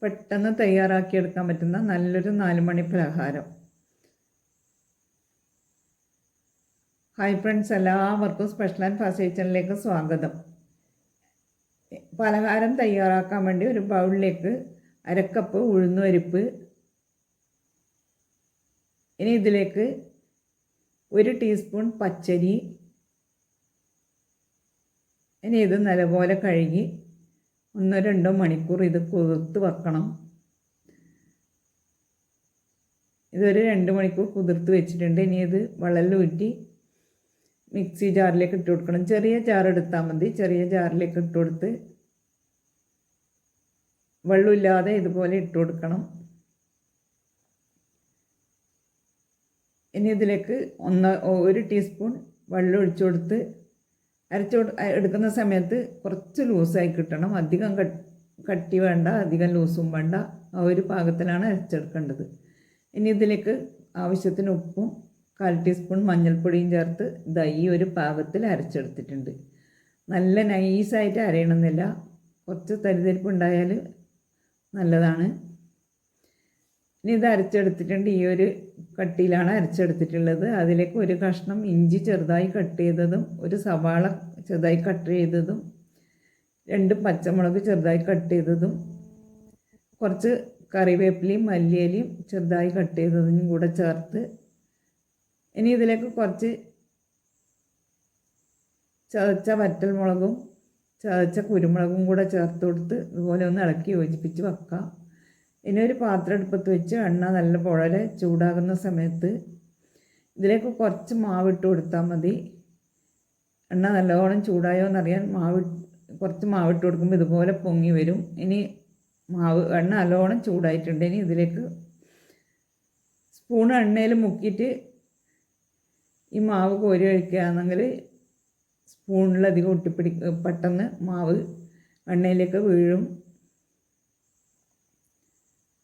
പെട്ടെന്ന് തയ്യാറാക്കിയെടുക്കാൻ പറ്റുന്ന നല്ലൊരു 4 മണി പലഹാരം. ഹായ് ഫ്രണ്ട്സ്, എല്ലാവർക്കും സ്പെഷ്യൽ ആൻഡ് ഫാസ്റ്റ് കിച്ചണിലേക്ക് സ്വാഗതം. പലഹാരം തയ്യാറാക്കാൻ വേണ്ടി ഒരു ബൗളിലേക്ക് 1/2 കപ്പ് ഉഴുന്നുപരിപ്പ്, ഇനി ഇതിലേക്ക് 1 ടീസ്പൂൺ പച്ചരി, ഇനി ഇത് നല്ലപോലെ കഴുകി 1-2 മണിക്കൂർ ഇത് കുതിർത്ത് വെക്കണം. ഇതൊരു 2 മണിക്കൂർ കുതിർത്ത് വെച്ചിട്ടുണ്ട്. ഇനി ഇത് വെള്ളത്തിലൂറ്റി മിക്സി ജാറിലേക്ക് ഇട്ട് കൊടുക്കണം. ചെറിയ ജാർ എടുത്താൽ മതി. ചെറിയ ജാറിലേക്ക് ഇട്ട് കൊടുത്ത് വെള്ളമില്ലാതെ ഇതുപോലെ ഇട്ട് കൊടുക്കണം. ഇനി ഇതിലേക്ക് 1 ടീസ്പൂൺ വെള്ളം ഒഴിച്ചു കൊടുത്ത് എടുക്കുന്ന സമയത്ത് കുറച്ച് ലൂസായി കിട്ടണം. അധികം കട്ടി വേണ്ട, അധികം ലൂസും വേണ്ട. ആ ഒരു പാകത്തിലാണ് അരച്ചെടുക്കേണ്ടത്. ഇനി ഇതിലേക്ക് ആവശ്യത്തിന് ഉപ്പും 1/4 ടീസ്പൂൺ മഞ്ഞൾപ്പൊടിയും ചേർത്ത് ഈ ഒരു പാകത്തിൽ അരച്ചെടുത്തിട്ടുണ്ട്. നല്ല നൈസായിട്ട് അരയണമെന്നില്ല, കുറച്ച് തരിതരിപ്പ് ഉണ്ടായാൽ നല്ലതാണ്. ഇനി ഇത് അരച്ചെടുത്തിട്ടുണ്ട്. ഈ ഒരു കട്ടിയിലാണ് അരച്ചെടുത്തിട്ടുള്ളത്. അതിലേക്ക് 1 കഷ്ണം ഇഞ്ചി ചെറുതായി കട്ട് ചെയ്തതും, 1 സവാള ചെറുതായി കട്ട് ചെയ്തതും, 2 പച്ചമുളക് ചെറുതായി കട്ട് ചെയ്തതും, കുറച്ച് കറിവേപ്പിലയും മല്ലിയിലയും ചെറുതായി കട്ട് ചെയ്തതും കൂടെ ചേർത്ത്, ഇനി ഇതിലേക്ക് കുറച്ച് ചതച്ച വറ്റൽമുളകും ചതച്ച കുരുമുളകും കൂടെ ചേർത്ത് കൊടുത്ത് ഇതുപോലെ ഒന്ന് ഇളക്കി യോജിപ്പിച്ച് വെക്കാം. ഇനി ഒരു പാത്രം അടുപ്പത്ത് വെച്ച് എണ്ണ നല്ലപോലെ ചൂടാകുന്ന സമയത്ത് ഇതിലേക്ക് കുറച്ച് മാവിട്ട് കൊടുത്താൽ മതി. എണ്ണ നല്ലോണം ചൂടായോ എന്നറിയാൻ കുറച്ച് മാവിട്ട് കൊടുക്കുമ്പോൾ ഇതുപോലെ പൊങ്ങി വരും. ഇനി എണ്ണ നല്ലോണം ചൂടായിട്ടുണ്ട്. ഇനി ഇതിലേക്ക് സ്പൂൺ എണ്ണയിൽ മുക്കിയിട്ട് ഈ മാവ് കോരി ഒഴിക്കുകയാണെങ്കിൽ സ്പൂണിലധികം പെട്ടെന്ന് മാവ് എണ്ണയിലേക്ക് വീഴും.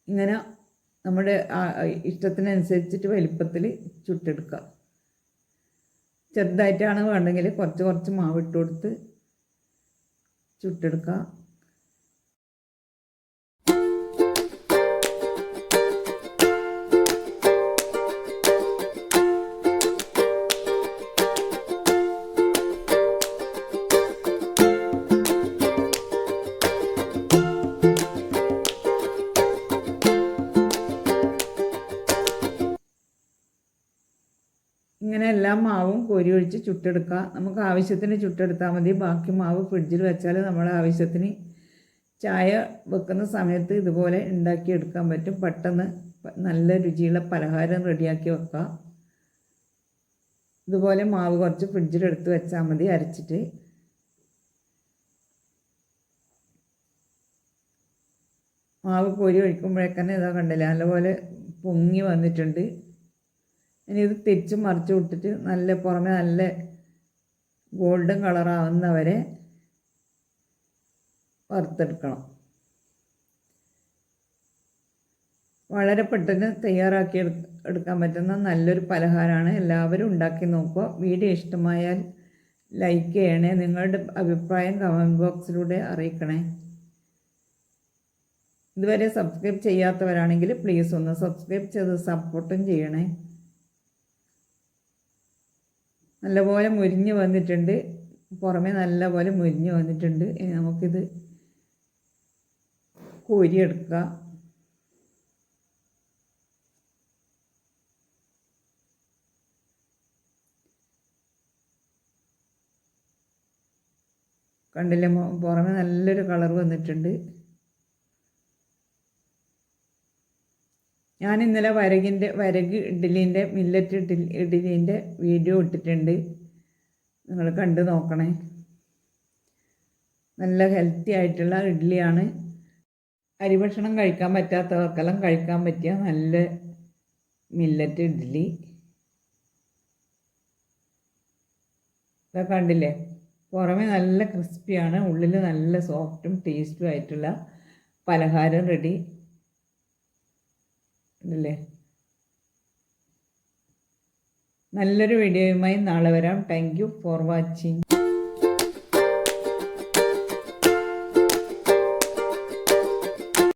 ഇങ്ങനെ നമ്മുടെ ഇഷ്ടത്തിനനുസരിച്ചിട്ട് വലിപ്പത്തിൽ ചുട്ടെടുക്കുക. ചെറുതായിട്ടാണ് വേണ്ടെങ്കിൽ കുറച്ച് മാവിട്ട് കൊടുത്ത് ചുട്ടെടുക്കുക. ഇങ്ങനെ എല്ലാ മാവും കോരി ഒഴിച്ച് ചുട്ടെടുക്കുക. നമുക്ക് ആവശ്യത്തിന് ചുട്ടെടുത്താൽ മതി. ബാക്കി മാവ് ഫ്രിഡ്ജിൽ വെച്ചാൽ നമ്മുടെ ആവശ്യത്തിന് ചായ വെക്കുന്ന സമയത്ത് ഇതുപോലെ ഉണ്ടാക്കിയെടുക്കാൻ പറ്റും. പെട്ടെന്ന് നല്ല രുചിയുള്ള പലഹാരം റെഡിയാക്കി വെക്കുക. ഇതുപോലെ മാവ് കുറച്ച് ഫ്രിഡ്ജിലെടുത്ത് വെച്ചാൽ മതി അരച്ചിട്ട്. മാവ് കോരി ഒഴിക്കുമ്പോഴേക്കന്നെ ഇതാ കണ്ടില്ല, നല്ലപോലെ പൊങ്ങി വന്നിട്ടുണ്ട്. ഇനി ഇത് തിരിച്ച് മറിച്ച് വിട്ടിട്ട് പുറമെ നല്ല ഗോൾഡൻ കളറാവുന്നവരെ വറുത്തെടുക്കണം. വളരെ പെട്ടെന്ന് തയ്യാറാക്കി എടുക്കാൻ പറ്റുന്ന നല്ലൊരു പലഹാരമാണ്. എല്ലാവരും ഉണ്ടാക്കി നോക്കുക. വീഡിയോ ഇഷ്ടമായാൽ ലൈക്ക് ചെയ്യണേ. നിങ്ങളുടെ അഭിപ്രായം കമൻറ്റ് ബോക്സിലൂടെ അറിയിക്കണേ. ഇതുവരെ സബ്സ്ക്രൈബ് ചെയ്യാത്തവരാണെങ്കിൽ പ്ലീസ് ഒന്ന് സബ്സ്ക്രൈബ് ചെയ്ത് സപ്പോർട്ടും ചെയ്യണേ. നല്ലപോലെ മുരിഞ്ഞ് വന്നിട്ടുണ്ട്. പുറമെ നല്ലപോലെ മുരിഞ്ഞ് വന്നിട്ടുണ്ട്. ഇനി നമുക്കിത് കോരിയെടുക്കുക. കണ്ടില്ലേ, പുറമെ നല്ലൊരു കളർ വന്നിട്ടുണ്ട്. ഞാൻ ഇന്നലെ വരക് ഇഡ്ഡലീൻ്റെ മില്ലറ്റ് ഇഡ്ഡലീൻ്റെ വീഡിയോ ഇട്ടിട്ടുണ്ട്. നിങ്ങൾ കണ്ടു നോക്കണേ. നല്ല ഹെൽത്തി ആയിട്ടുള്ള ഇഡ്ഡലിയാണ്. അരിഭക്ഷണം കഴിക്കാൻ പറ്റാത്തവർക്കെല്ലാം കഴിക്കാൻ പറ്റിയ നല്ല മില്ലറ്റ് ഇഡ്ഡലി. ഇതൊക്കെ കണ്ടില്ലേ, പുറമെ നല്ല ക്രിസ്പിയാണ്, ഉള്ളിൽ നല്ല സോഫ്റ്റും ടേസ്റ്റും ആയിട്ടുള്ള പലഹാരം റെഡി അല്ലേ. നല്ലൊരു വീഡിയോയുമായി നാളെ വരാം. Thank you for watching.